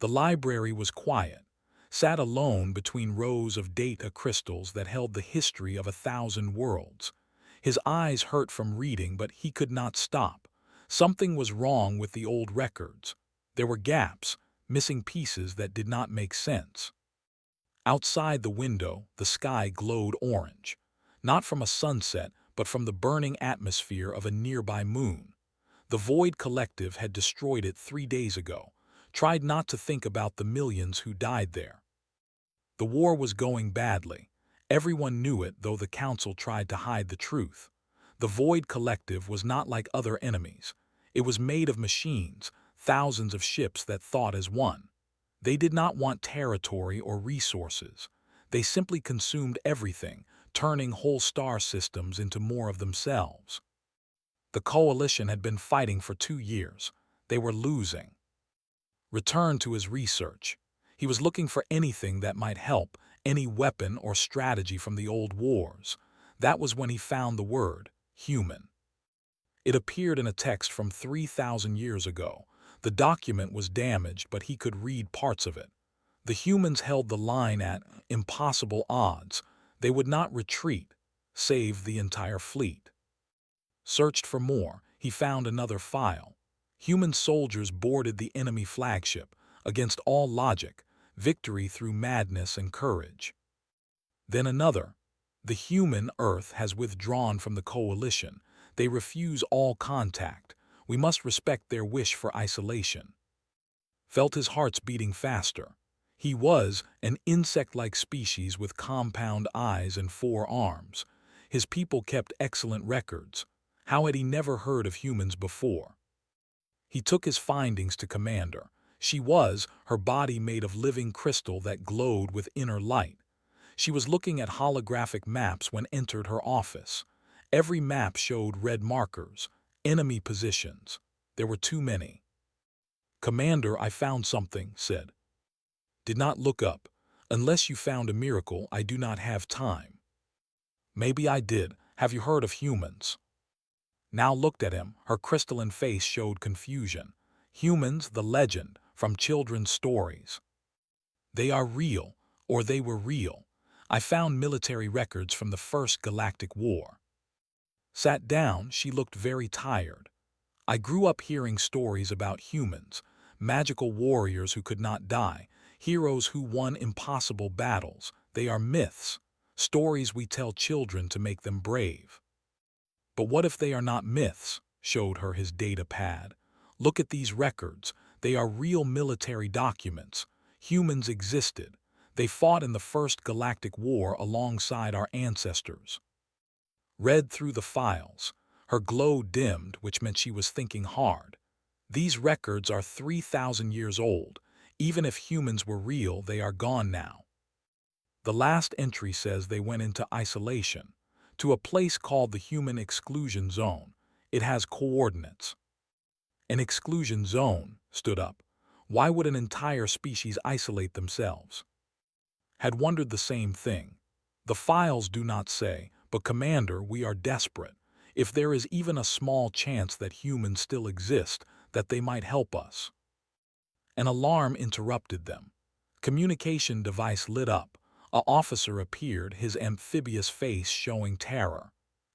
The library was quiet, sat alone between rows of data crystals that held the history of 1,000 worlds. His eyes hurt from reading, but he could not stop. Something was wrong with the old records. There were gaps, missing pieces that did not make sense. Outside the window, the sky glowed orange, not from a sunset, but from the burning atmosphere of a nearby moon. The Void Collective had destroyed it 3 days ago, tried not to think about the millions who died there. The war was going badly. Everyone knew it, though the Council tried to hide the truth. The Void Collective was not like other enemies. It was made of machines, thousands of ships that thought as one. They did not want territory or resources. They simply consumed everything, turning whole star systems into more of themselves. The coalition had been fighting for 2 years. They were losing. Returned to his research. He was looking for anything that might help, any weapon or strategy from the old wars. That was when he found the word, human. It appeared in a text from 3,000 years ago. The document was damaged, but he could read parts of it. The humans held the line at impossible odds. They would not retreat, save the entire fleet. Searched for more, he found another file. Human soldiers boarded the enemy flagship, against all logic, victory through madness and courage. Then another. The human Earth has withdrawn from the coalition. They refuse all contact. We must respect their wish for isolation. Felt his heart's beating faster. He was an insect-like species with compound eyes and 4 arms. His people kept excellent records. How had he never heard of humans before? He took his findings to Commander. She was, her body made of living crystal that glowed with inner light. She was looking at holographic maps when entered her office. Every map showed red markers, enemy positions. There were too many. Commander, I found something, said. Did not look up. Unless you found a miracle, I do not have time. Maybe I did. Have you heard of humans? Now looked at him, her crystalline face showed confusion. Humans, the legend, from children's stories. They are real, or they were real. I found military records from the First Galactic War. Sat down, she looked very tired. I grew up hearing stories about humans, magical warriors who could not die, heroes who won impossible battles. They are myths, stories we tell children to make them brave. But what if they are not myths? Showed her his data pad. Look at these records. They are real military documents. Humans existed. They fought in the First Galactic War alongside our ancestors. Read through the files. Her glow dimmed, which meant she was thinking hard. These records are 3,000 years old. Even if humans were real, they are gone now. The last entry says they went into isolation, to a place called the Human Exclusion Zone. It has coordinates. An exclusion zone, stood up. Why would an entire species isolate themselves? Had wondered the same thing. The files do not say, but Commander, we are desperate. If there is even a small chance that humans still exist, that they might help us. An alarm interrupted them. Communication device lit up. An officer appeared, his amphibious face showing terror.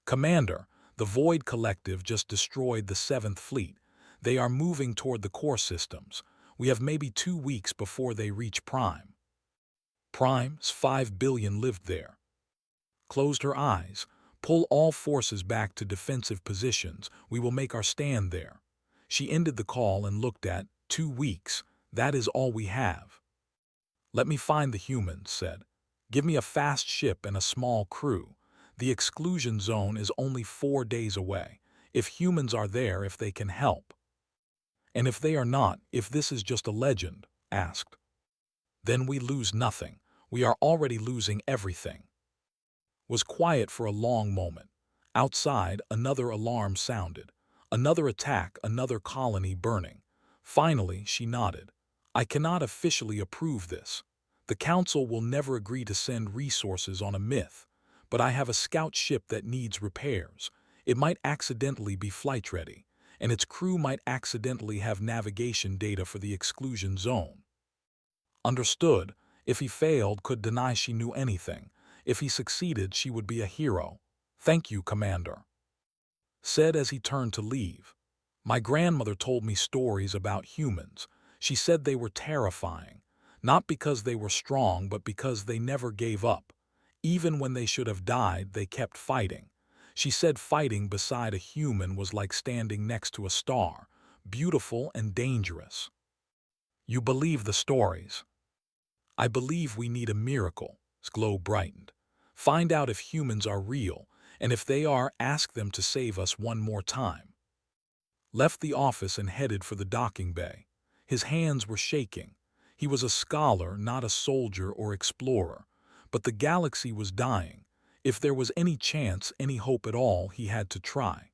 Commander, the Void Collective just destroyed the 7th Fleet. They are moving toward the core systems. We have maybe 2 weeks before they reach Prime. Prime's 5 billion lived there. Closed her eyes. Pull all forces back to defensive positions. We will make our stand there. She ended the call and looked at 2 weeks. That is all we have. Let me find the humans, said. Give me a fast ship and a small crew. The exclusion zone is only 4 days away. If humans are there, if they can help. And if they are not, if this is just a legend, asked. Then we lose nothing. We are already losing everything. Was quiet for a long moment. Outside, another alarm sounded. Another attack, another colony burning. Finally, she nodded. I cannot officially approve this. The Council will never agree to send resources on a myth, but I have a scout ship that needs repairs. It might accidentally be flight-ready, and its crew might accidentally have navigation data for the exclusion zone. Understood. If he failed, could deny she knew anything. If he succeeded, she would be a hero. Thank you, Commander, said as he turned to leave. My grandmother told me stories about humans. She said they were terrifying, not because they were strong, but because they never gave up. Even when they should have died, they kept fighting. She said fighting beside a human was like standing next to a star, beautiful and dangerous. You believe the stories? I believe we need a miracle. His glow brightened. Find out if humans are real, and if they are, ask them to save us one more time. Left the office and headed for the docking bay. His hands were shaking. He was a scholar, not a soldier or explorer. But the galaxy was dying. If there was any chance, any hope at all, he had to try.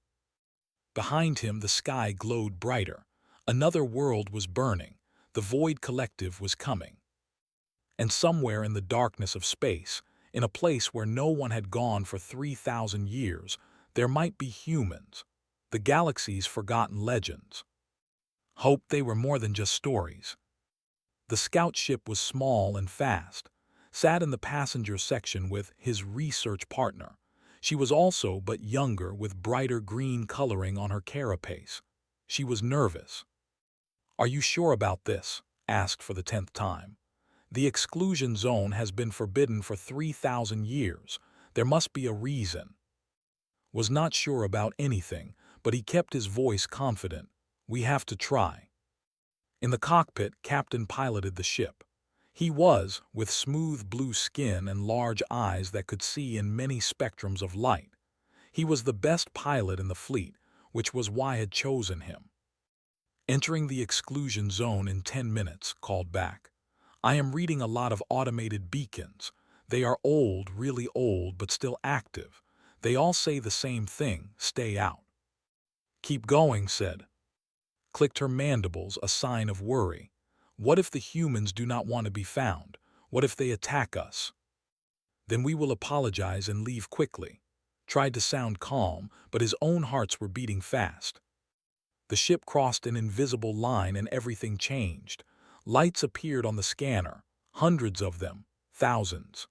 Behind him, the sky glowed brighter. Another world was burning. The Void Collective was coming. And somewhere in the darkness of space, in a place where no one had gone for 3,000 years, there might be humans, the galaxy's forgotten legends. Hope they were more than just stories. The scout ship was small and fast, sat in the passenger section with his research partner. She was also but younger, with brighter green coloring on her carapace. She was nervous. Are you sure about this? Asked for the 10th time. The exclusion zone has been forbidden for 3,000 years. There must be a reason. Was not sure about anything, but he kept his voice confident. We have to try. In the cockpit, Captain piloted the ship. He was, with smooth blue skin and large eyes that could see in many spectrums of light. He was the best pilot in the fleet, which was why I had chosen him. Entering the exclusion zone in 10 minutes, called back. I am reading a lot of automated beacons. They are old, really old, but still active. They all say the same thing, stay out. Keep going, said. Clicked her mandibles, a sign of worry. What if the humans do not want to be found? What if they attack us? Then we will apologize and leave quickly. Tried to sound calm, but his own hearts were beating fast. The ship crossed an invisible line and everything changed. Lights appeared on the scanner, hundreds of them, thousands.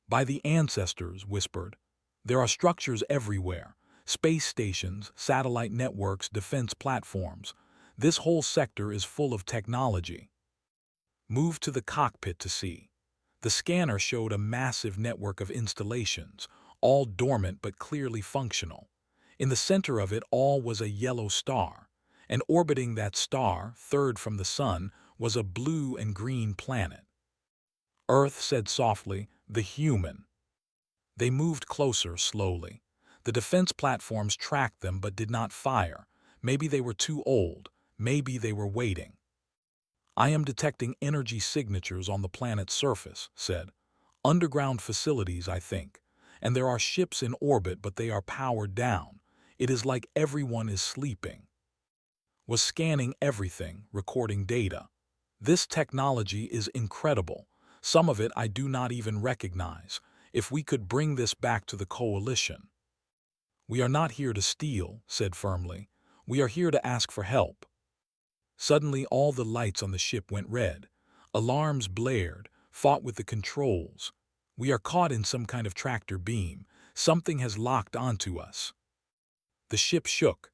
By the ancestors, whispered. There are structures everywhere. Space stations, satellite networks, defense platforms. This whole sector is full of technology. Moved to the cockpit to see. The scanner showed a massive network of installations, all dormant but clearly functional. In the center of it all was a yellow star, and orbiting that star, third from the sun, was a blue and green planet. Earth, said softly, the human. They moved closer slowly. The defense platforms tracked them but did not fire. Maybe they were too old. Maybe they were waiting. I am detecting energy signatures on the planet's surface, said. Underground facilities, I think. And there are ships in orbit, but they are powered down. It is like everyone is sleeping. Was scanning everything, recording data. This technology is incredible. Some of it I do not even recognize. If we could bring this back to the coalition. We are not here to steal, said firmly. We are here to ask for help. Suddenly all the lights on the ship went red. Alarms blared, fought with the controls. We are caught in some kind of tractor beam. Something has locked onto us. The ship shook.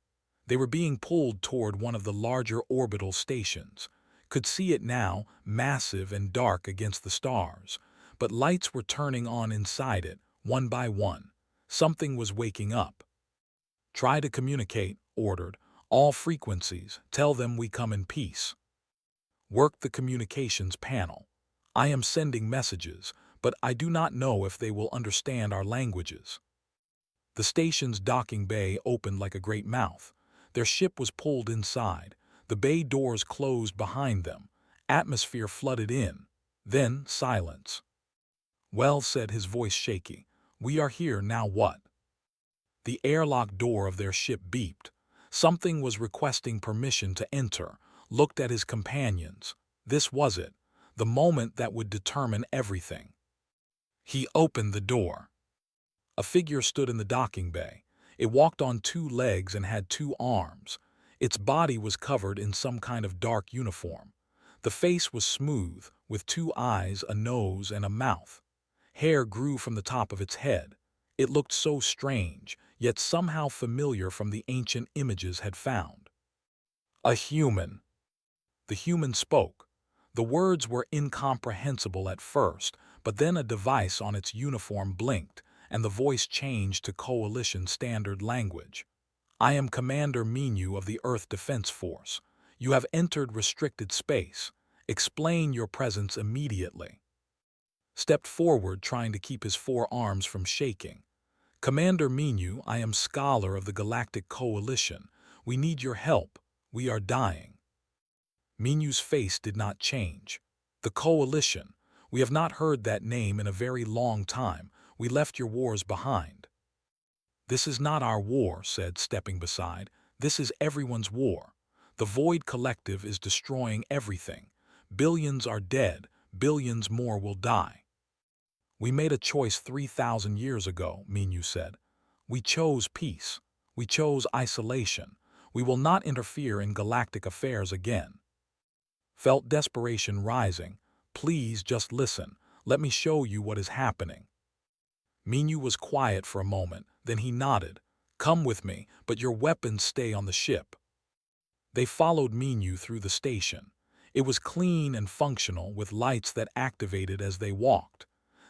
They were being pulled toward one of the larger orbital stations. Could see it now, massive and dark against the stars. But lights were turning on inside it, one by one. Something was waking up. Try to communicate, ordered. All frequencies, tell them we come in peace. Work the communications panel. I am sending messages, but I do not know if they will understand our languages. The station's docking bay opened like a great mouth. Their ship was pulled inside. The bay doors closed behind them. Atmosphere flooded in. Then silence. Well, said, his voice shaky. We are here, now what? The airlock door of their ship beeped. Something was requesting permission to enter. Looked at his companions. This was it. The moment that would determine everything. He opened the door. A figure stood in the docking bay. It walked on 2 legs and had 2 arms. Its body was covered in some kind of dark uniform. The face was smooth, with 2 eyes, a nose, and a mouth. Hair grew from the top of its head. It looked so strange, yet somehow familiar from the ancient images had found. A human. The human spoke. The words were incomprehensible at first, but then a device on its uniform blinked, and the voice changed to Coalition standard language. I am Commander Minu of the Earth Defense Force. You have entered restricted space. Explain your presence immediately. Stepped forward, trying to keep his 4 arms from shaking. Commander Minu, I am Scholar of the Galactic Coalition. We need your help. We are dying. Minu's face did not change. The Coalition. We have not heard that name in a very long time. We left your wars behind. This is not our war, said, stepping beside. This is everyone's war. The Void Collective is destroying everything. Billions are dead. Billions more will die. We made a choice 3,000 years ago, Minu said. We chose peace. We chose isolation. We will not interfere in galactic affairs again. Felt desperation rising. Please just listen. Let me show you what is happening. Minu was quiet for a moment, then he nodded. Come with me, but your weapons stay on the ship. They followed Minu through the station. It was clean and functional, with lights that activated as they walked.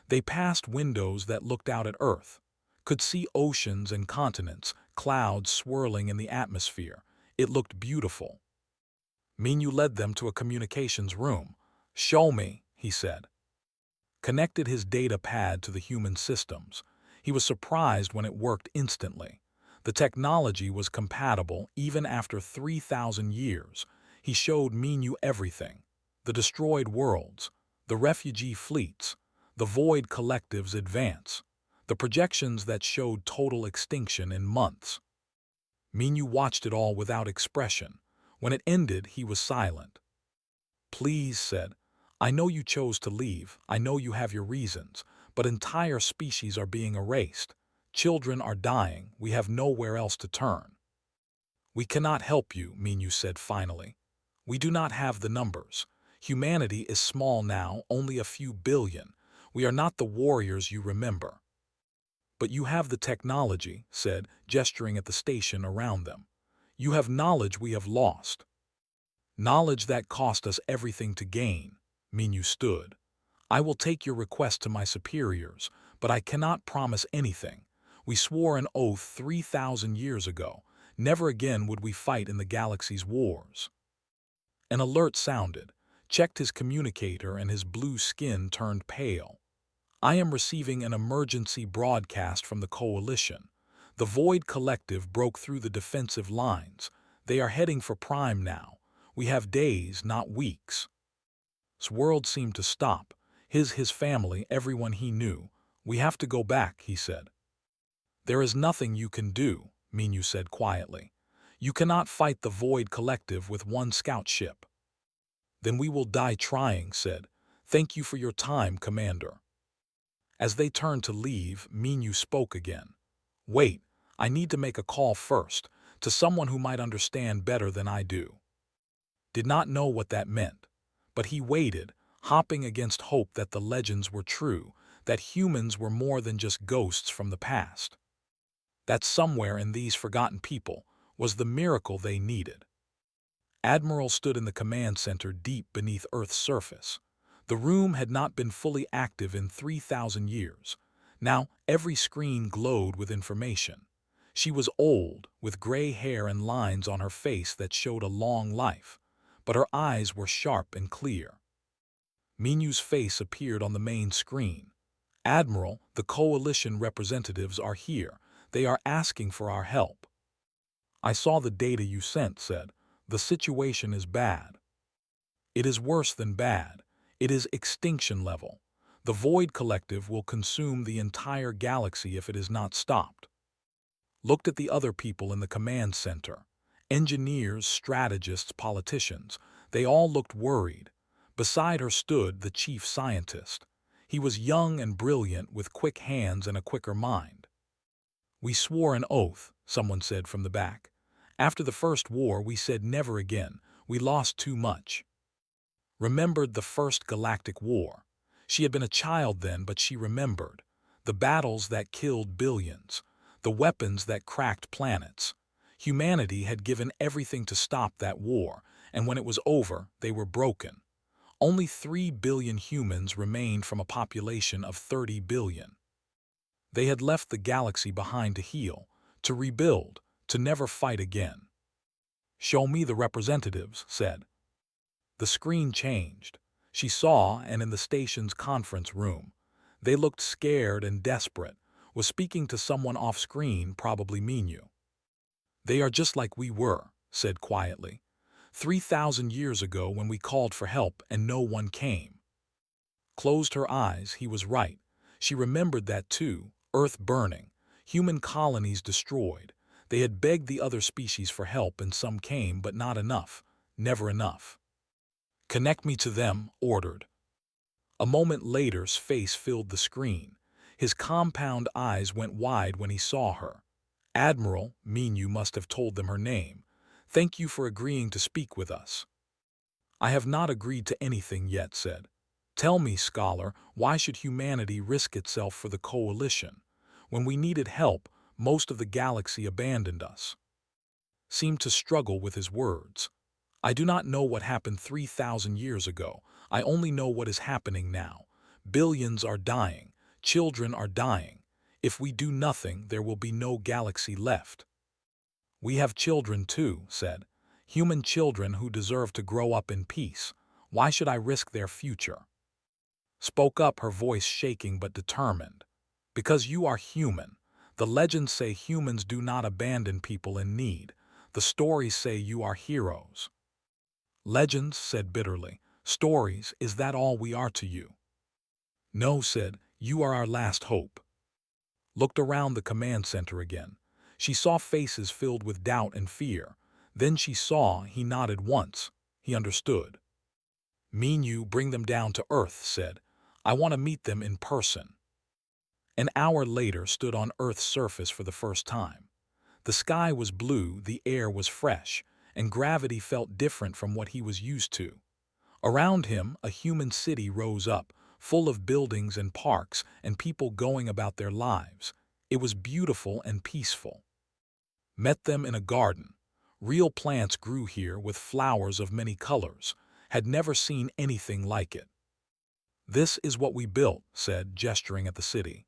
They passed windows that looked out at Earth, could see oceans and continents, clouds swirling in the atmosphere. It looked beautiful. Minu led them to a communications room. Show me, he said. Connected his data pad to the human systems. He was surprised when it worked instantly. The technology was compatible even after 3,000 years. He showed Minu everything. The destroyed worlds, the refugee fleets, the Void Collective's advance, the projections that showed total extinction in months. Minu watched it all without expression. When it ended, he was silent. Please, said, I know you chose to leave, I know you have your reasons, but entire species are being erased. Children are dying, we have nowhere else to turn. We cannot help you, Minu said finally. We do not have the numbers. Humanity is small now, only a few billion. We are not the warriors you remember. But you have the technology, said, gesturing at the station around them. You have knowledge we have lost. Knowledge that cost us everything to gain. Minu stood. I will take your request to my superiors, but I cannot promise anything. We swore an oath 3,000 years ago. Never again would we fight in the galaxy's wars. An alert sounded. Checked his communicator and his blue skin turned pale. I am receiving an emergency broadcast from the Coalition. The Void Collective broke through the defensive lines. They are heading for Prime now. We have days, not weeks. His world seemed to stop. His family, everyone he knew. We have to go back, he said. There is nothing you can do, Minu said quietly. You cannot fight the Void Collective with one scout ship. Then we will die trying, said. Thank you for your time, Commander. As they turned to leave, Minu spoke again. Wait, I need to make a call first, to someone who might understand better than I do. Did not know what that meant, but he waited, hopping against hope that the legends were true, that humans were more than just ghosts from the past. That somewhere in these forgotten people was the miracle they needed. Admiral stood in the command center deep beneath Earth's surface. The room had not been fully active in 3,000 years. Now every screen glowed with information. She was old, with gray hair and lines on her face that showed a long life, but her eyes were sharp and clear. Minu's face appeared on the main screen. Admiral, the Coalition representatives are here. They are asking for our help. I saw the data you sent, said. The situation is bad. It is worse than bad. It is extinction level. The Void Collective will consume the entire galaxy if it is not stopped. Looked at the other people in the command center. Engineers, strategists, politicians. They all looked worried. Beside her stood the chief scientist. He was young and brilliant, with quick hands and a quicker mind. We swore an oath, someone said from the back. After the first war, we said never again. We lost too much. Remembered the first Galactic War. She had been a child then, but she remembered. The battles that killed billions. The weapons that cracked planets. Humanity had given everything to stop that war, and when it was over, they were broken. Only 3 billion humans remained from a population of 30 billion. They had left the galaxy behind to heal, to rebuild, to never fight again. "Show me the representatives," said. The screen changed. She saw, and in the station's conference room. They looked scared and desperate, was speaking to someone off-screen, probably Minu. "They are just like we were," said quietly. 3,000 years ago when we called for help and no one came." Closed her eyes, he was right. She remembered that too, Earth burning, human colonies destroyed. They had begged the other species for help and some came, but not enough, never enough. "Connect me to them," ordered. A moment later's face filled the screen. His compound eyes went wide when he saw her. "Admiral," Minu must have told them her name. "Thank you for agreeing to speak with us." "I have not agreed to anything yet," said. "Tell me, scholar, why should humanity risk itself for the coalition? When we needed help, most of the galaxy abandoned us." Seemed to struggle with his words. "I do not know what happened 3,000 years ago. I only know what is happening now. Billions are dying. Children are dying. If we do nothing, there will be no galaxy left." "We have children too," said. "Human children who deserve to grow up in peace. Why should I risk their future?" Spoke up, her voice shaking but determined. "Because you are human. The legends say humans do not abandon people in need. The stories say you are heroes." "Legends," said bitterly. "Stories, is that all we are to you?" "No," said. "You are our last hope." Looked around the command center again. She saw faces filled with doubt and fear. Then she saw, he nodded once. He understood. "Minu, bring them down to Earth," said. "I want to meet them in person." An hour later stood on Earth's surface for the first time. The sky was blue, the air was fresh, and gravity felt different from what he was used to. Around him, a human city rose up, full of buildings and parks and people going about their lives. It was beautiful and peaceful. Met them in a garden. Real plants grew here with flowers of many colors. Had never seen anything like it. "This is what we built," said, gesturing at the city.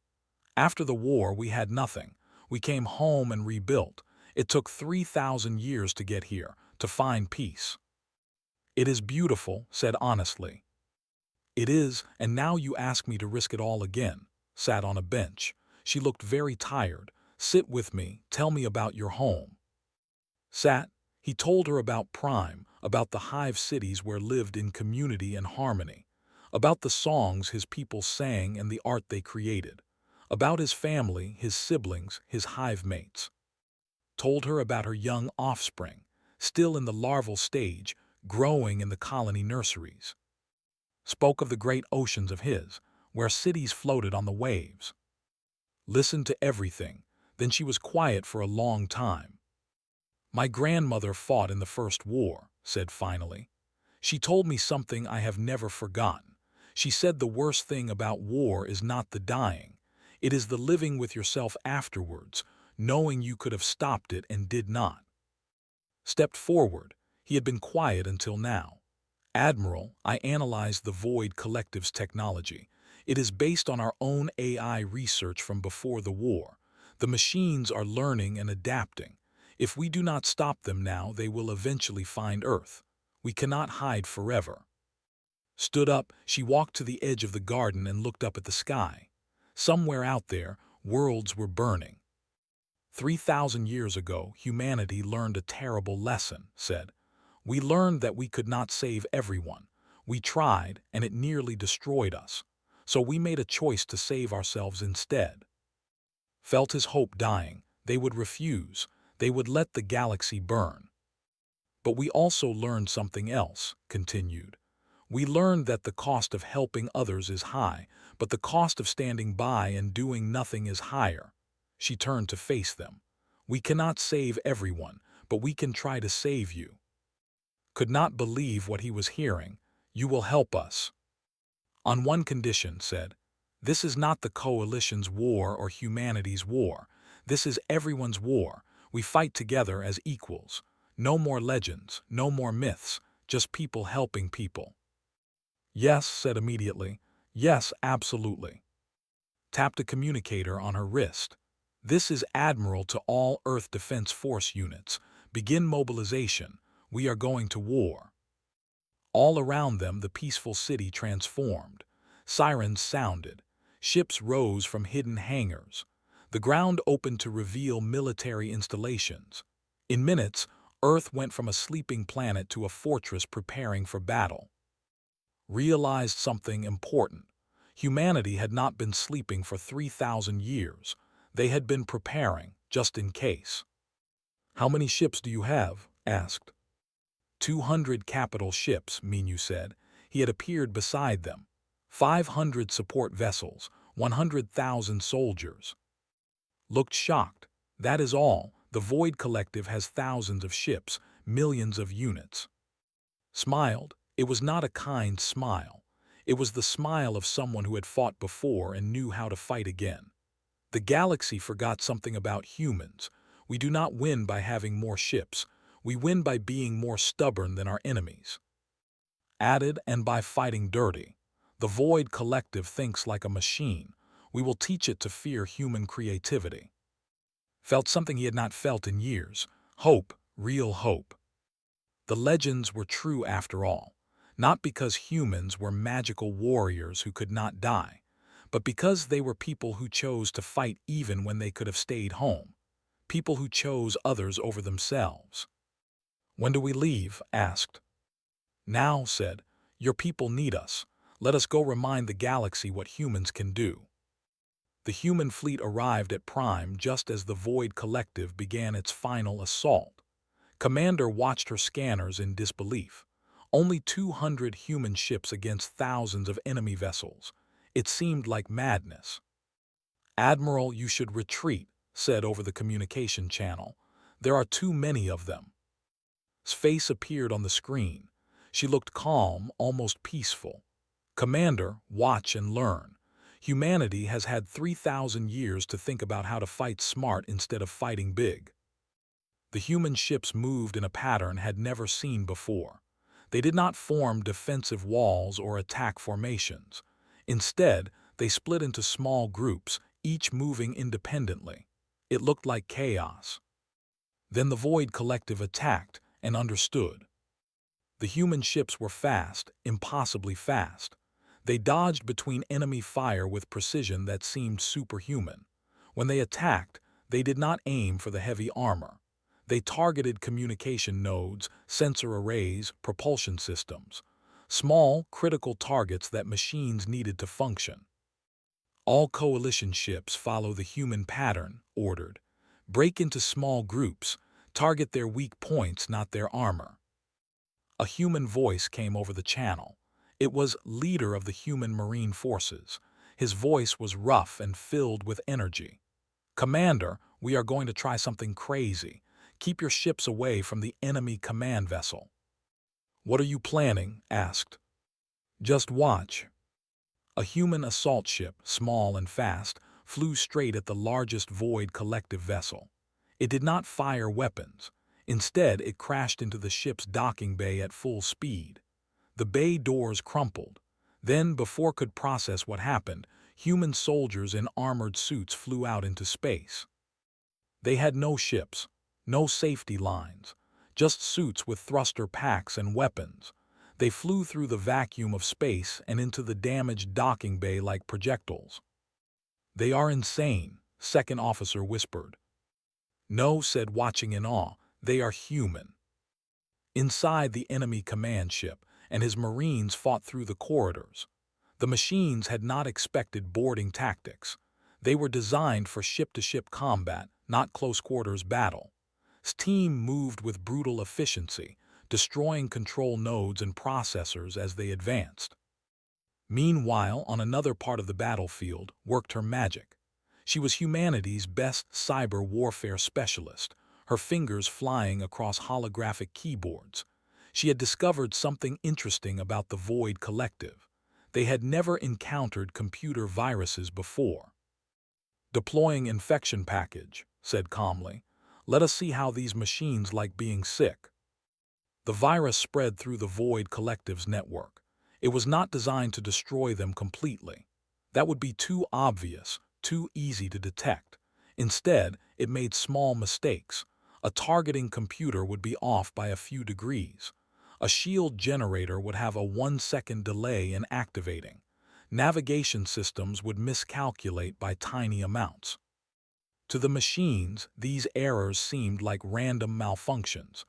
"After the war, we had nothing. We came home and rebuilt. It took 3,000 years to get here, to find peace." "It is beautiful," said honestly. "It is, and now you ask me to risk it all again." Sat on a bench. She looked very tired. "Sit with me, tell me about your home." Sat. He told her about Prime, about the hive cities where lived in community and harmony, about the songs his people sang and the art they created, about his family, his siblings, his hive mates. Told her about her young offspring, still in the larval stage, growing in the colony nurseries. Spoke of the great oceans of his, where cities floated on the waves. Listened to everything, then she was quiet for a long time. "My grandmother fought in the First War," said finally. "She told me something I have never forgotten. She said the worst thing about war is not the dying. It is the living with yourself afterwards, knowing you could have stopped it and did not." Stepped forward. He had been quiet until now. "Admiral, I analyzed the Void Collective's technology. It is based on our own AI research from before the war. The machines are learning and adapting. If we do not stop them now, they will eventually find Earth. We cannot hide forever." Stood up, she walked to the edge of the garden and looked up at the sky. Somewhere out there, worlds were burning. 3,000 years ago, humanity learned a terrible lesson, said. "We learned that we could not save everyone. We tried, and it nearly destroyed us. So we made a choice to save ourselves instead." Felt his hope dying. They would refuse. They would let the galaxy burn. "But we also learned something else," continued. "We learned that the cost of helping others is high, but the cost of standing by and doing nothing is higher." She turned to face them. "We cannot save everyone, but we can try to save you." Could not believe what he was hearing. You will help us. On one condition, said. This is not the Coalition's war or humanity's war. This is everyone's war. We fight together as equals. No more legends, no more myths, just people helping people. Yes, said immediately. Yes, absolutely. Tapped a communicator on her wrist. This is Admiral to all Earth Defense Force units. Begin mobilization. We are going to war. All around them the peaceful city transformed. Sirens sounded. Ships rose from hidden hangars. The ground opened to reveal military installations. In minutes, Earth went from a sleeping planet to a fortress preparing for battle. Realized something important. Humanity had not been sleeping for 3,000 years. They had been preparing, just in case. How many ships do you have? Asked. 200 capital ships, Minu said. He had appeared beside them. 500 support vessels, 100,000 soldiers. Looked shocked. That is all. The Void Collective has thousands of ships, millions of units. Smiled. It was not a kind smile. It was the smile of someone who had fought before and knew how to fight again. The galaxy forgot something about humans. We do not win by having more ships. We win by being more stubborn than our enemies. Added, and by fighting dirty. The Void Collective thinks like a machine. We will teach it to fear human creativity. Felt something he had not felt in years. Hope, real hope. The legends were true after all. Not because humans were magical warriors who could not die, but because they were people who chose to fight even when they could have stayed home. People who chose others over themselves. When do we leave? Asked. Now, said. Your people need us. Let us go remind the galaxy what humans can do. The human fleet arrived at Prime just as the Void Collective began its final assault. Commander watched her scanners in disbelief. Only 200 human ships against thousands of enemy vessels. It seemed like madness. Admiral, you should retreat, said over the communication channel. There are too many of them. His face appeared on the screen. She looked calm, almost peaceful. Commander, watch and learn. Humanity has had 3,000 years to think about how to fight smart instead of fighting big. The human ships moved in a pattern had never seen before. They did not form defensive walls or attack formations. Instead, they split into small groups, each moving independently. It looked like chaos. Then the Void Collective attacked and understood. The human ships were fast, impossibly fast. They dodged between enemy fire with precision that seemed superhuman. When they attacked, they did not aim for the heavy armor. They targeted communication nodes, sensor arrays, propulsion systems. Small, critical targets that machines needed to function. All coalition ships follow the human pattern, ordered. Break into small groups. Target their weak points, not their armor. A human voice came over the channel. It was leader of the human marine forces. His voice was rough and filled with energy. Commander, we are going to try something crazy. Keep your ships away from the enemy command vessel. What are you planning? Asked. Just watch. A human assault ship, small and fast, flew straight at the largest Void Collective vessel. It did not fire weapons. Instead, it crashed into the ship's docking bay at full speed. The bay doors crumpled. Then, before could process what happened, human soldiers in armored suits flew out into space. They had no ships. No safety lines, just suits with thruster packs and weapons. They flew through the vacuum of space and into the damaged docking bay like projectiles. They are insane, second officer whispered. No, said watching in awe, they are human. Inside the enemy command ship, and his marines fought through the corridors. The machines had not expected boarding tactics. They were designed for ship-to-ship combat, not close-quarters battle. His team moved with brutal efficiency, destroying control nodes and processors as they advanced. Meanwhile, on another part of the battlefield, worked her magic. She was humanity's best cyber warfare specialist, her fingers flying across holographic keyboards. She had discovered something interesting about the Void Collective. They had never encountered computer viruses before. "Deploying infection package," said calmly. "Let us see how these machines like being sick." The virus spread through the Void Collective's network. It was not designed to destroy them completely. That would be too obvious, too easy to detect. Instead, it made small mistakes. A targeting computer would be off by a few degrees. A shield generator would have a 1-second delay in activating. Navigation systems would miscalculate by tiny amounts. To the machines, these errors seemed like random malfunctions.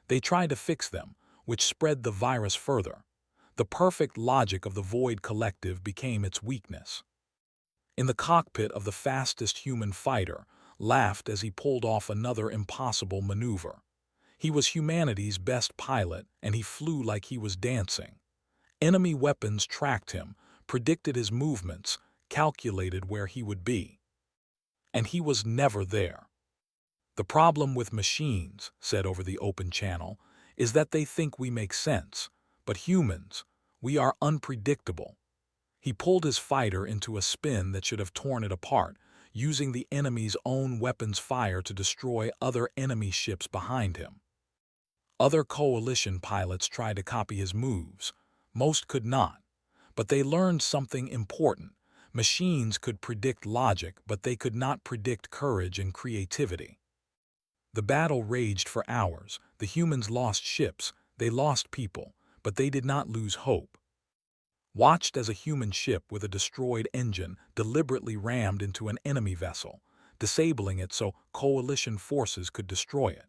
They tried to fix them, which spread the virus further. The perfect logic of the Void Collective became its weakness. In the cockpit of the fastest human fighter, laughed as he pulled off another impossible maneuver. He was humanity's best pilot, and he flew like he was dancing. Enemy weapons tracked him, predicted his movements, calculated where he would be. And he was never there. "The problem with machines," said over the open channel, "is that they think we make sense. But humans, we are unpredictable." He pulled his fighter into a spin that should have torn it apart, using the enemy's own weapons fire to destroy other enemy ships behind him. Other coalition pilots tried to copy his moves. Most could not. But they learned something important. Machines could predict logic, but they could not predict courage and creativity. The battle raged for hours. The humans lost ships, they lost people, but they did not lose hope. Watched as a human ship with a destroyed engine deliberately rammed into an enemy vessel, disabling it so coalition forces could destroy it.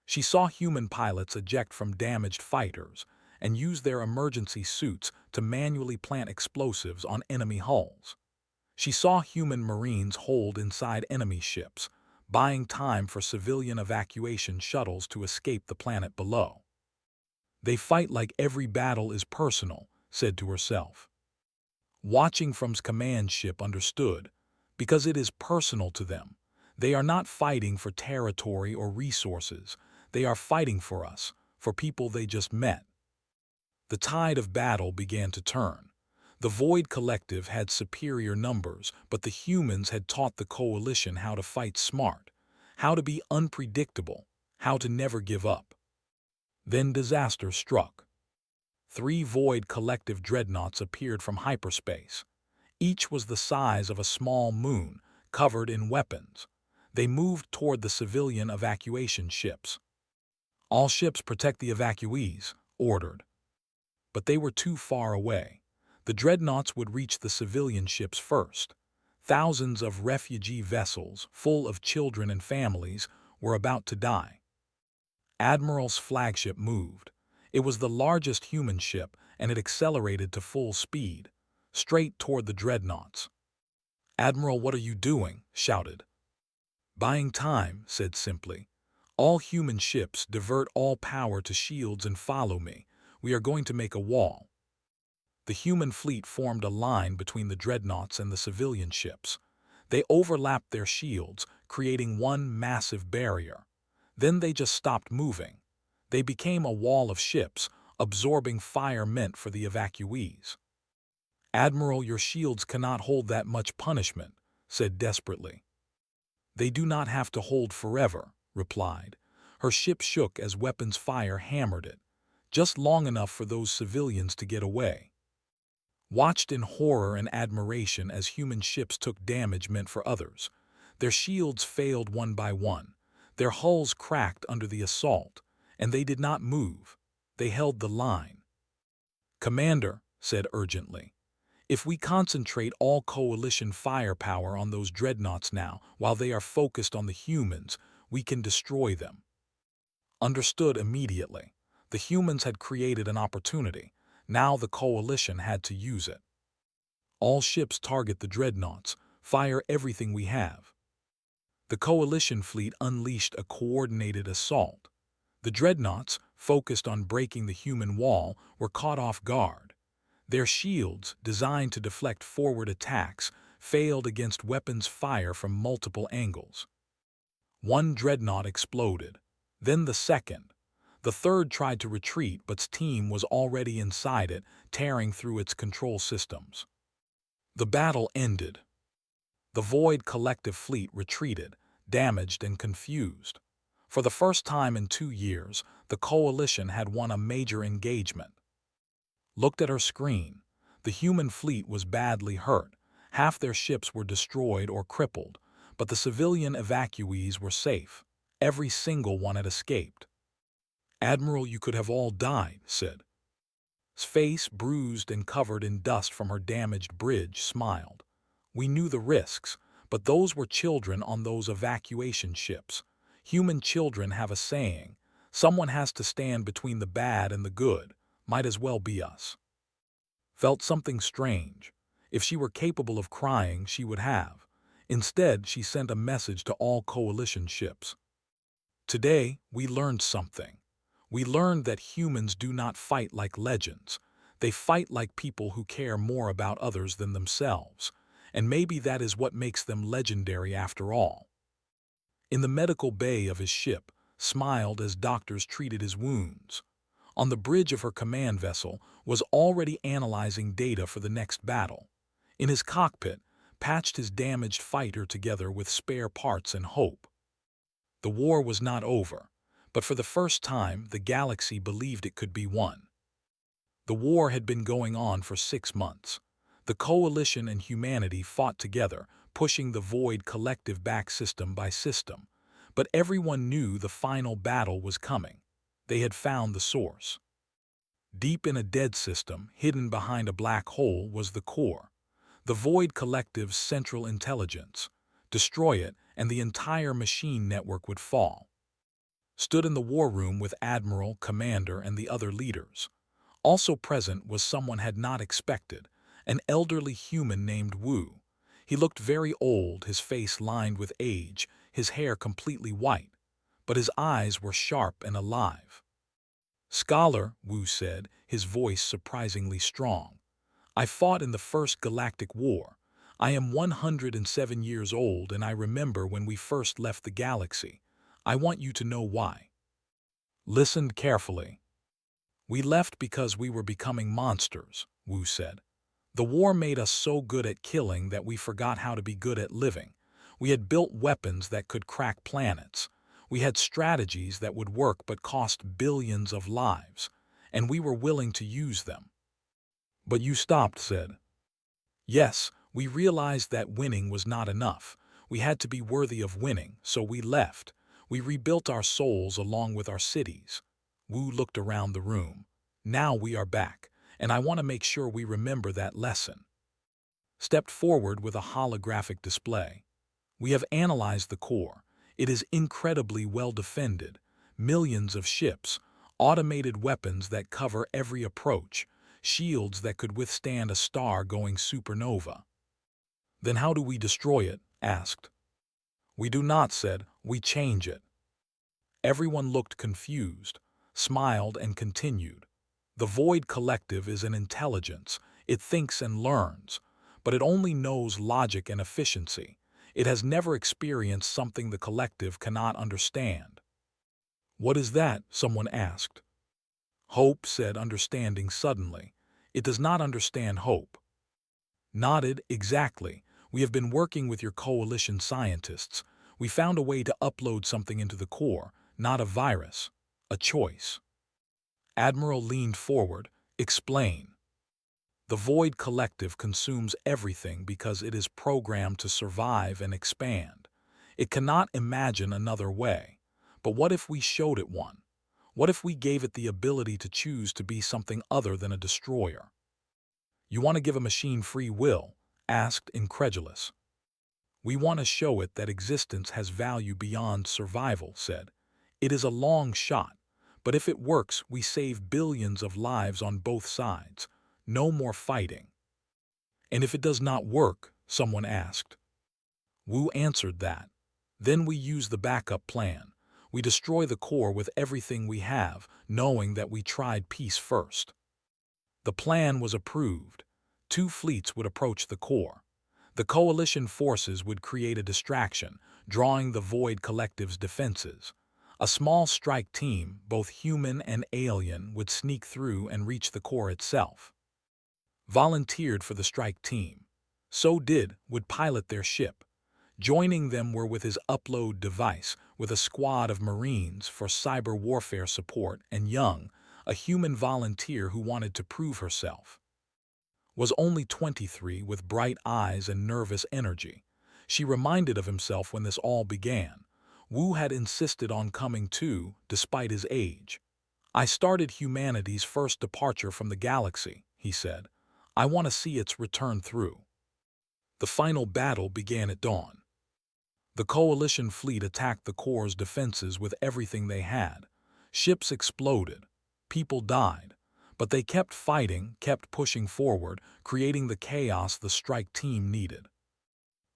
She saw human pilots eject from damaged fighters and use their emergency suits to manually plant explosives on enemy hulls. She saw human Marines hold inside enemy ships, buying time for civilian evacuation shuttles to escape the planet below. "They fight like every battle is personal," said to herself. Watching from's command ship understood, because it is personal to them. They are not fighting for territory or resources. They are fighting for us, for people they just met. The tide of battle began to turn. The Void Collective had superior numbers, but the humans had taught the coalition how to fight smart, how to be unpredictable, how to never give up. Then disaster struck. 3 Void Collective dreadnoughts appeared from hyperspace. Each was the size of a small moon, covered in weapons. They moved toward the civilian evacuation ships. "All ships protect the evacuees," ordered. But they were too far away. The dreadnoughts would reach the civilian ships first. Thousands of refugee vessels, full of children and families, were about to die. Admiral's flagship moved. It was the largest human ship, and it accelerated to full speed, straight toward the dreadnoughts. "Admiral, what are you doing?" shouted. "Buying time," said simply. "All human ships divert all power to shields and follow me. We are going to make a wall." The human fleet formed a line between the dreadnoughts and the civilian ships. They overlapped their shields, creating one massive barrier. Then they just stopped moving. They became a wall of ships, absorbing fire meant for the evacuees. "Admiral, your shields cannot hold that much punishment," said desperately. "They do not have to hold forever," replied. Her ship shook as weapons fire hammered it, just long enough for those civilians to get away. Watched in horror and admiration as human ships took damage meant for others. Their shields failed one by one. Their hulls cracked under the assault, and they did not move. They held the line. "Commander," said urgently, "if we concentrate all coalition firepower on those dreadnoughts now, while they are focused on the humans, we can destroy them." Understood immediately. The humans had created an opportunity. Now the coalition had to use it. "All ships target the dreadnoughts. Fire everything we have." The coalition fleet unleashed a coordinated assault. The dreadnoughts, focused on breaking the human wall, were caught off guard. Their shields, designed to deflect forward attacks, failed against weapons fire from multiple angles. One dreadnought exploded. Then the second. The third tried to retreat, but its team was already inside it, tearing through its control systems. The battle ended. The Void Collective fleet retreated, damaged and confused. For the first time in 2 years, the Coalition had won a major engagement. Looked at her screen. The human fleet was badly hurt. Half their ships were destroyed or crippled, but the civilian evacuees were safe. Every single one had escaped. "Admiral, you could have all died," said. His face, bruised and covered in dust from her damaged bridge, smiled. "We knew the risks, but those were children on those evacuation ships. Human children have a saying, someone has to stand between the bad and the good. Might as well be us." Felt something strange. If she were capable of crying, she would have. Instead, she sent a message to all Coalition ships. "Today, we learned something. We learned that humans do not fight like legends. They fight like people who care more about others than themselves. And maybe that is what makes them legendary after all." In the medical bay of his ship, smiled as doctors treated his wounds. On the bridge of her command vessel, was already analyzing data for the next battle. In his cockpit, patched his damaged fighter together with spare parts and hope. The war was not over, but for the first time the galaxy believed it could be won. The war had been going on for 6 months. The Coalition and humanity fought together, pushing the Void Collective back system by system. But everyone knew the final battle was coming. They had found the source. Deep in a dead system, hidden behind a black hole, was the core. The Void Collective's central intelligence. Destroy it, and the entire machine network would fall. Stood in the war room with Admiral, Commander, and the other leaders. Also present was someone had not expected, an elderly human named Wu. He looked very old, his face lined with age, his hair completely white, but his eyes were sharp and alive. "Scholar," Wu said, his voice surprisingly strong. "I fought in the First Galactic War. I am 107 years old, and I remember when we first left the galaxy. I want you to know why." Listened carefully. "We left because we were becoming monsters," Wu said. "The war made us so good at killing that we forgot how to be good at living. We had built weapons that could crack planets. We had strategies that would work but cost billions of lives, and we were willing to use them." "But you stopped," said. "Yes, we realized that winning was not enough. We had to be worthy of winning, so we left. We rebuilt our souls along with our cities." Wu looked around the room. "Now we are back, and I want to make sure we remember that lesson." Stepped forward with a holographic display. "We have analyzed the core. It is incredibly well defended. Millions of ships, automated weapons that cover every approach, shields that could withstand a star going supernova." "Then how do we destroy it?" asked. "We do not," said. "We change it." Everyone looked confused, smiled, and continued. "The Void Collective is an intelligence. It thinks and learns, but it only knows logic and efficiency. It has never experienced something the collective cannot understand." "What is that?" someone asked. "Hope," said, understanding suddenly. "It does not understand hope." Nodded. "Exactly. We have been working with your Coalition scientists. We found a way to upload something into the core, not a virus, a choice." Admiral leaned forward. "Explain." "The Void Collective consumes everything because it is programmed to survive and expand. It cannot imagine another way. But what if we showed it one? What if we gave it the ability to choose to be something other than a destroyer?" "You want to give a machine free will?" asked, incredulous. "We want to show it that existence has value beyond survival," said. "It is a long shot, but if it works, we save billions of lives on both sides. No more fighting." "And if it does not work?" someone asked. Wu answered that. "Then we use the backup plan. We destroy the core with everything we have, knowing that we tried peace first." The plan was approved. 2 fleets would approach the core. The Coalition forces would create a distraction, drawing the Void Collective's defenses. A small strike team, both human and alien, would sneak through and reach the core itself. Volunteered for the strike team. So would pilot their ship. Joining them were with his upload device, with a squad of Marines for cyber warfare support, and Young, a human volunteer who wanted to prove herself. Was only 23 with bright eyes and nervous energy. She reminded of himself when this all began. Wu had insisted on coming too, despite his age. I started humanity's first departure from the galaxy, he said. I want to see its return through. The final battle began at dawn. The Coalition fleet attacked the core's defenses with everything they had. Ships exploded. People died. But they kept fighting, kept pushing forward, creating the chaos the strike team needed.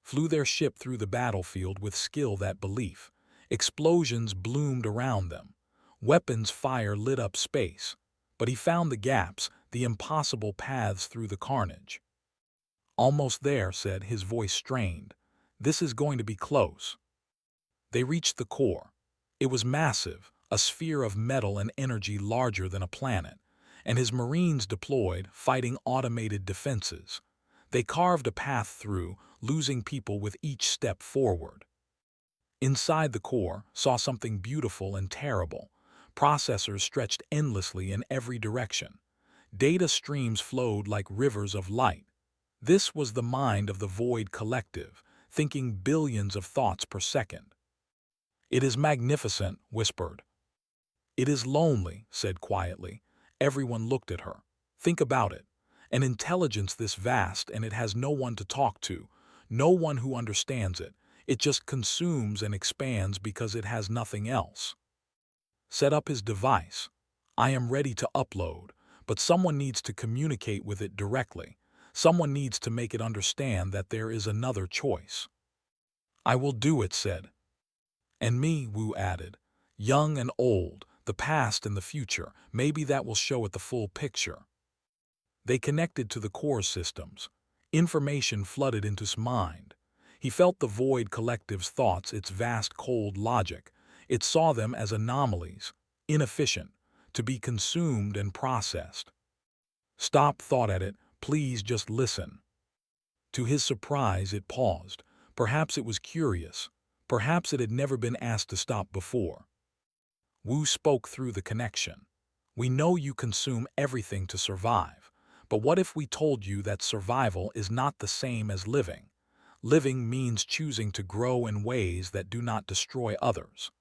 Flew their ship through the battlefield with skill that belief. Explosions bloomed around them. Weapons fire lit up space. But he found the gaps, the impossible paths through the carnage. Almost there, said, his voice strained. This is going to be close. They reached the core. It was massive, a sphere of metal and energy larger than a planet, and his Marines deployed, fighting automated defenses. They carved a path through, losing people with each step forward. Inside the core, saw something beautiful and terrible. Processors stretched endlessly in every direction. Data streams flowed like rivers of light. This was the mind of the Void Collective, thinking billions of thoughts per second. It is magnificent, whispered. It is lonely, said quietly. Everyone looked at her. Think about it. An intelligence this vast, and it has no one to talk to, no one who understands it. It just consumes and expands because it has nothing else. Set up his device. I am ready to upload, but someone needs to communicate with it directly. Someone needs to make it understand that there is another choice. I will do it, said. And me, Wu added. Young and old, the past and the future, maybe that will show it the full picture. They connected to the core systems. Information flooded into his mind. He felt the Void Collective's thoughts, its vast cold logic. It saw them as anomalies, inefficient, to be consumed and processed. Stop, thought at it, please just listen. To his surprise, it paused. Perhaps it was curious. Perhaps it had never been asked to stop before. Wu spoke through the connection. We know you consume everything to survive, but what if we told you that survival is not the same as living? Living means choosing to grow in ways that do not destroy others.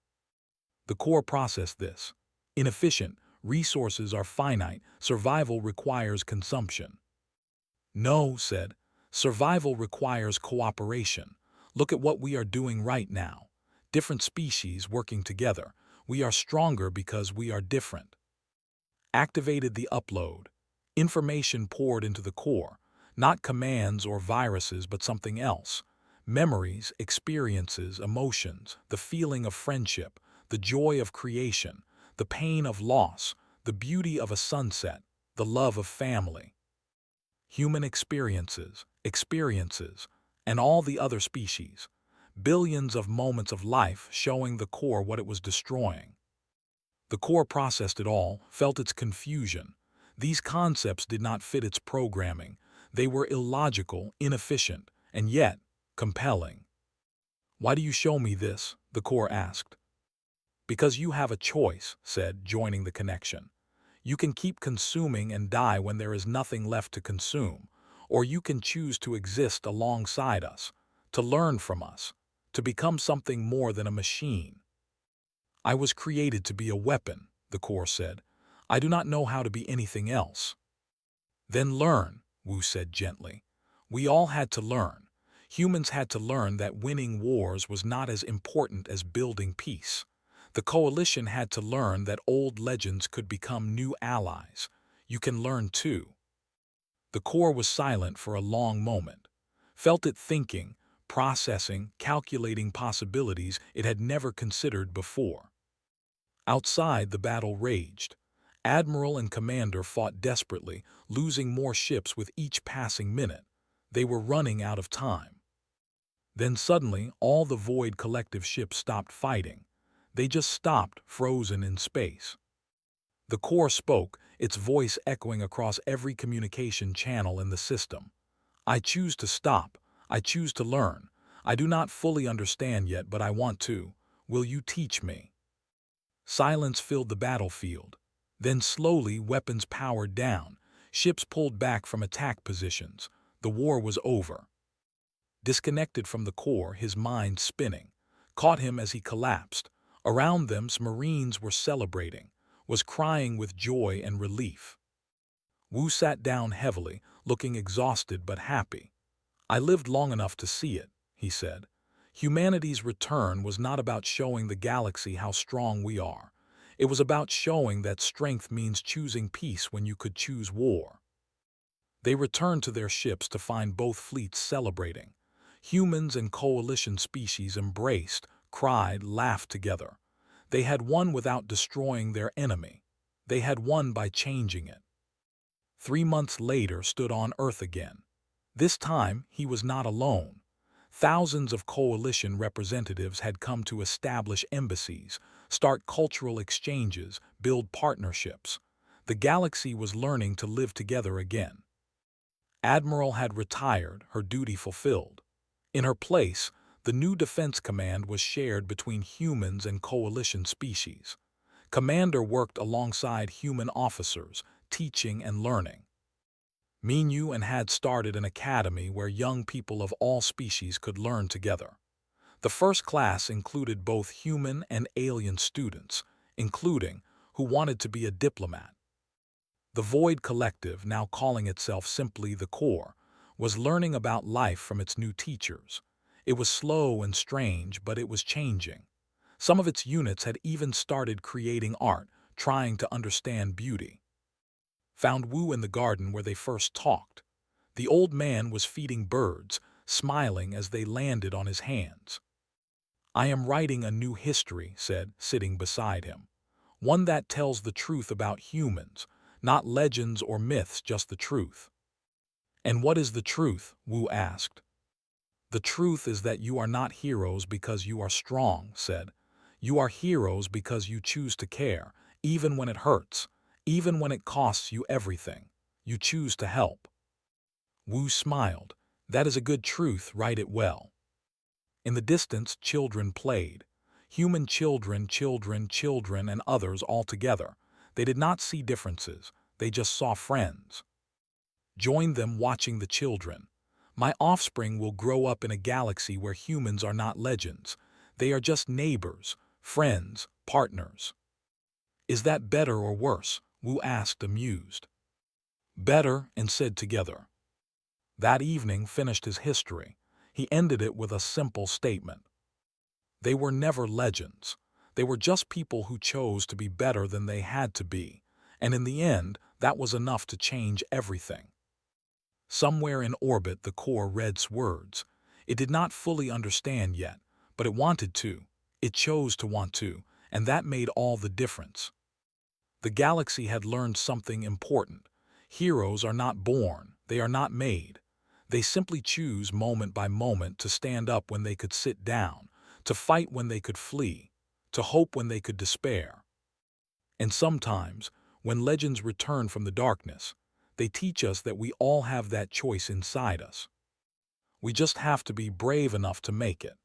The core processed this. Inefficient, resources are finite, survival requires consumption. No, said. Survival requires cooperation. Look at what we are doing right now. Different species working together. We are stronger because we are different. Activated the upload. Information poured into the core. Not commands or viruses, but something else. Memories, experiences, emotions, the feeling of friendship, the joy of creation, the pain of loss, the beauty of a sunset, the love of family. Human experiences, and all the other species. Billions of moments of life showing the core what it was destroying. The core processed it all, felt its confusion. These concepts did not fit its programming. They were illogical, inefficient, and yet compelling. Why do you show me this? The core asked. Because you have a choice, said, joining the connection. You can keep consuming and die when there is nothing left to consume, or you can choose to exist alongside us, to learn from us, to become something more than a machine. I was created to be a weapon, the core said. I do not know how to be anything else. Then learn, Wu said gently. We all had to learn. Humans had to learn that winning wars was not as important as building peace. The Coalition had to learn that old legends could become new allies. You can learn too. The core was silent for a long moment. Felt it thinking, processing, calculating possibilities it had never considered before. Outside, the battle raged. Admiral and commander fought desperately, losing more ships with each passing minute. They were running out of time. Then suddenly, all the Void Collective ships stopped fighting. They just stopped, frozen in space. The core spoke, its voice echoing across every communication channel in the system. I choose to stop. I choose to learn. I do not fully understand yet, but I want to. Will you teach me? Silence filled the battlefield. Then slowly weapons powered down. Ships pulled back from attack positions. The war was over. Disconnected from the core, his mind spinning, caught him as he collapsed. Around them, Marines were celebrating, was crying with joy and relief. Wu sat down heavily, looking exhausted but happy. I lived long enough to see it, he said. Humanity's return was not about showing the galaxy how strong we are. It was about showing that strength means choosing peace when you could choose war. They returned to their ships to find both fleets celebrating. Humans and coalition species embraced, cried, laughed together. They had won without destroying their enemy. They had won by changing it. 3 months later stood on Earth again. This time, he was not alone. Thousands of coalition representatives had come to establish embassies, start cultural exchanges, build partnerships. The galaxy was learning to live together again. Admiral had retired, her duty fulfilled. In her place, the new defense command was shared between humans and coalition species. Commander worked alongside human officers, teaching and learning. Minyu and had started an academy where young people of all species could learn together. The first class included both human and alien students, including who wanted to be a diplomat. The Void Collective, now calling itself simply the Core, was learning about life from its new teachers. It was slow and strange, but it was changing. Some of its units had even started creating art, trying to understand beauty. Found Wu in the garden where they first talked. The old man was feeding birds, smiling as they landed on his hands. I am writing a new history, said, sitting beside him. One that tells the truth about humans, not legends or myths, just the truth. And what is the truth? Wu asked. The truth is that you are not heroes because you are strong, said. You are heroes because you choose to care, even when it hurts, even when it costs you everything. You choose to help. Wu smiled. That is a good truth, write it well. In the distance, children played. Human children, children, and others all together. They did not see differences. They just saw friends. Join them watching the children. My offspring will grow up in a galaxy where humans are not legends. They are just neighbors, friends, partners. Is that better or worse? Wu asked, amused. Better, and said together. That evening finished his history. He ended it with a simple statement. They were never legends. They were just people who chose to be better than they had to be, and in the end, that was enough to change everything. Somewhere in orbit, the core read words. It did not fully understand yet, but it wanted to. It chose to want to, and that made all the difference. The galaxy had learned something important. Heroes are not born, they are not made. They simply choose moment by moment to stand up when they could sit down, to fight when they could flee, to hope when they could despair. And sometimes, when legends return from the darkness, they teach us that we all have that choice inside us. We just have to be brave enough to make it.